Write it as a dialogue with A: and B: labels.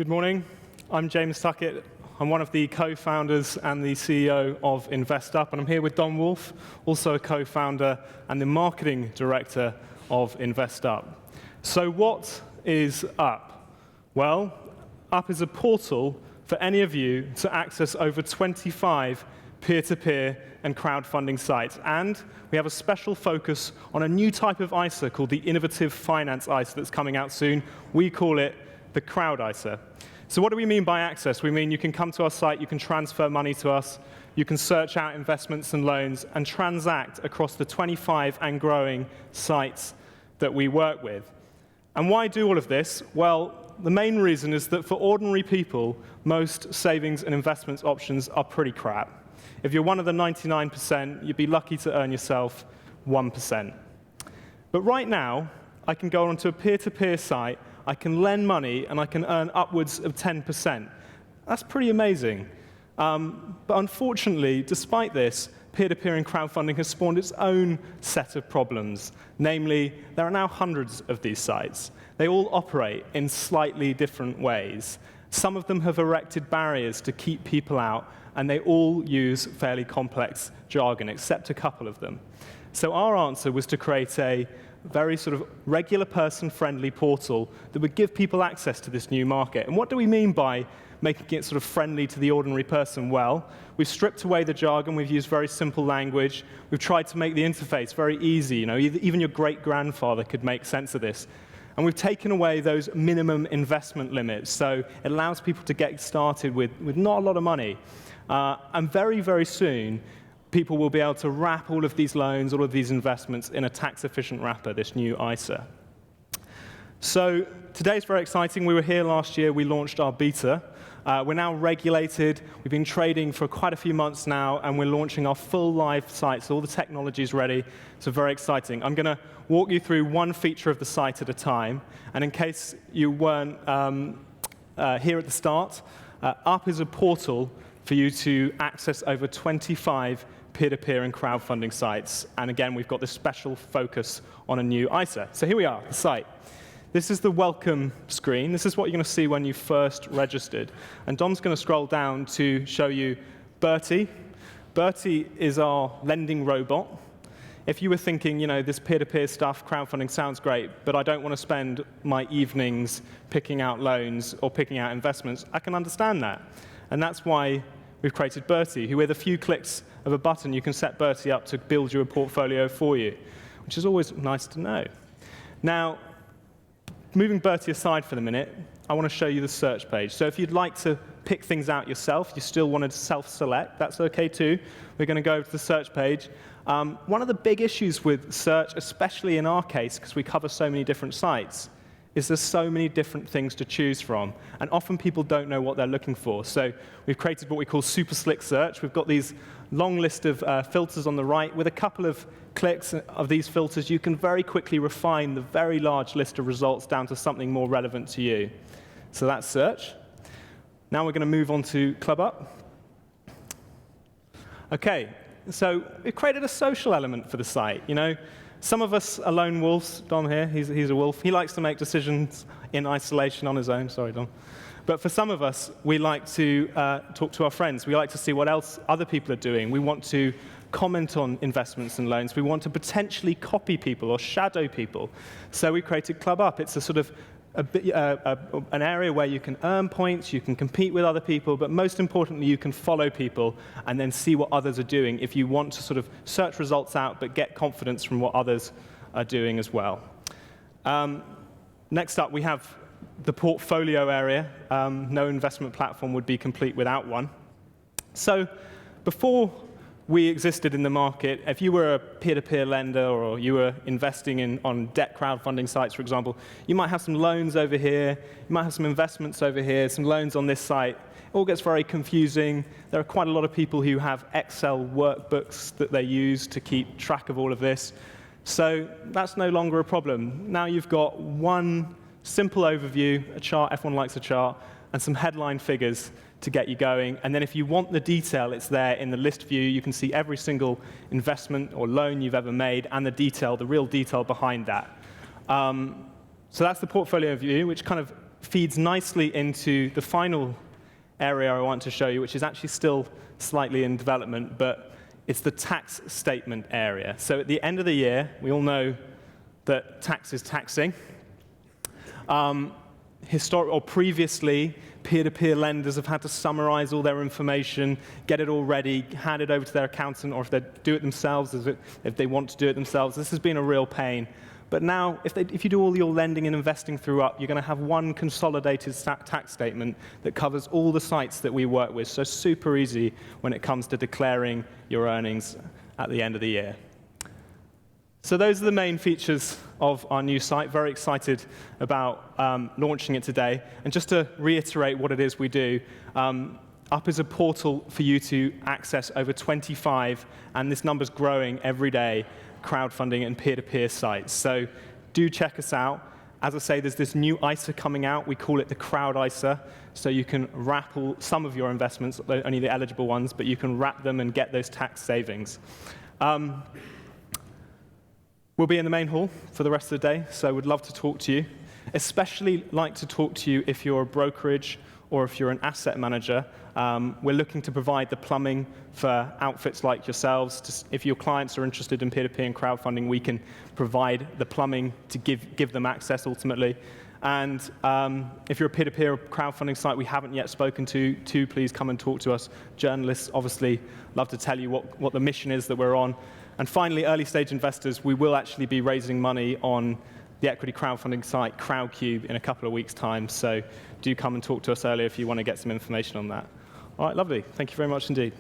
A: Good morning. I'm James Tuckett. I'm one of the co-founders and the CEO of investUP, and I'm here with Don Wolf, also a co-founder and the marketing director of investUP. So what is UP? Well, UP is a portal for any of you to access over 25 peer-to-peer and crowdfunding sites. And we have a special focus on a new type of ISA called the Innovative Finance ISA that's coming out soon. We call it the crowdISA. So what do we mean by access? We mean you can come to our site, you can transfer money to us, you can search out investments and loans, and transact across the 25 and growing sites that we work with. And why do all of this? Well, the main reason is that for ordinary people, most savings and investments options are pretty crap. If you're one of the 99%, you'd be lucky to earn yourself 1%. But right now, I can go onto a peer-to-peer site, I can lend money, and I can earn upwards of 10%. That's pretty amazing. But unfortunately, despite this, peer-to-peer and crowdfunding has spawned its own set of problems. Namely, there are now hundreds of these sites. They all operate in slightly different ways. Some of them have erected barriers to keep people out, and they all use fairly complex jargon, except a couple of them. So our answer was to create a very sort of regular person-friendly portal that would give people access to this new market. And what do we mean by making it sort of friendly to the ordinary person? Well, we've stripped away the jargon, we've used very simple language, we've tried to make the interface very easy. You know, even your great-grandfather could make sense of this. And we've taken away those minimum investment limits, so it allows people to get started with not a lot of money. And very, very soon, people will be able to wrap all of these loans, all of these investments in a tax-efficient wrapper, this new ISA. So today's very exciting. We were here last year. We launched our beta. We're now regulated. We've been trading for quite a few months now, and we're launching our full live site. So all the technology is ready. So very exciting. I'm going to walk you through one feature of the site at a time. And in case you weren't here at the start, UP is a portal for you to access over 25 peer-to-peer and crowdfunding sites. And again, we've got this special focus on a new ISA. So here we are, the site. This is the welcome screen. This is what you're going to see when you first registered. And Dom's going to scroll down to show you Bertie. Bertie is our lending robot. If you were thinking, you know, this peer-to-peer stuff, crowdfunding sounds great, but I don't want to spend my evenings picking out loans or picking out investments, I can understand that. And that's why we've created Bertie, who with a few clicks of a button, you can set Bertie up to build you a portfolio for you, which is always nice to know. Now, moving Bertie aside for the minute, I want to show you the search page. So if you'd like to pick things out yourself, you still want to self-select, that's OK too. We're going to go to the search page. One of the big issues with search, especially in our case, because we cover so many different sites, is there's so many different things to choose from. And often people don't know what they're looking for. So we've created what we call super slick search. We've got these long list of filters on the right. With a couple of clicks of these filters, you can very quickly refine the very large list of results down to something more relevant to you. So that's search. Now we're going to move on to ClubUp. OK, so we've created a social element for the site. You know, some of us are lone wolves. Don here, he's a wolf. He likes to make decisions in isolation on his own. Sorry, Don. But for some of us, we like to talk to our friends. We like to see what else other people are doing. We want to comment on investments and loans. We want to potentially copy people or shadow people. So we created ClubUp. It's a sort of an area where you can earn points, you can compete with other people, but most importantly, you can follow people and then see what others are doing if you want to sort of search results out but get confidence from what others are doing as well. Next up, we have the portfolio area. No investment platform would be complete without one. So before we existed in the market, if you were a peer-to-peer lender or you were investing on debt crowdfunding sites, for example, you might have some loans over here, you might have some investments over here, some loans on this site. It all gets very confusing. There are quite a lot of people who have Excel workbooks that they use to keep track of all of this. So that's no longer a problem. Now you've got one simple overview, a chart, everyone likes a chart, and some headline figures to get you going. And then if you want the detail, it's there in the list view. You can see every single investment or loan you've ever made and the detail, the real detail behind that. So that's the portfolio view, which kind of feeds nicely into the final area I want to show you, which is actually still slightly in development, but it's the tax statement area. So at the end of the year, we all know that tax is taxing. Previously, peer-to-peer lenders have had to summarize all their information, get it all ready, hand it over to their accountant, or if they do it themselves, if they want to do it themselves. This has been a real pain. But now, if you do all your lending and investing through UP, you're going to have one consolidated tax statement that covers all the sites that we work with. So super easy when it comes to declaring your earnings at the end of the year. So those are the main features of our new site. Very excited about launching it today. And just to reiterate what it is we do, UP is a portal for you to access over 25, and this number's growing every day, crowdfunding and peer-to-peer sites. So do check us out. As I say, there's this new ISA coming out. We call it the crowdISA. So you can wrap some of your investments, only the eligible ones, but you can wrap them and get those tax savings. We'll be in the main hall for the rest of the day, so we'd love to talk to you. Especially like to talk to you if you're a brokerage or if you're an asset manager. We're looking to provide the plumbing for outfits like yourselves. If your clients are interested in peer-to-peer and crowdfunding, we can provide the plumbing to give them access ultimately. And if you're a peer-to-peer or crowdfunding site we haven't yet spoken to, please come and talk to us. Journalists obviously love to tell you what the mission is that we're on. And finally, early-stage investors, we will actually be raising money on the equity crowdfunding site Crowdcube in a couple of weeks' time. So do come and talk to us earlier if you want to get some information on that. All right, lovely. Thank you very much indeed.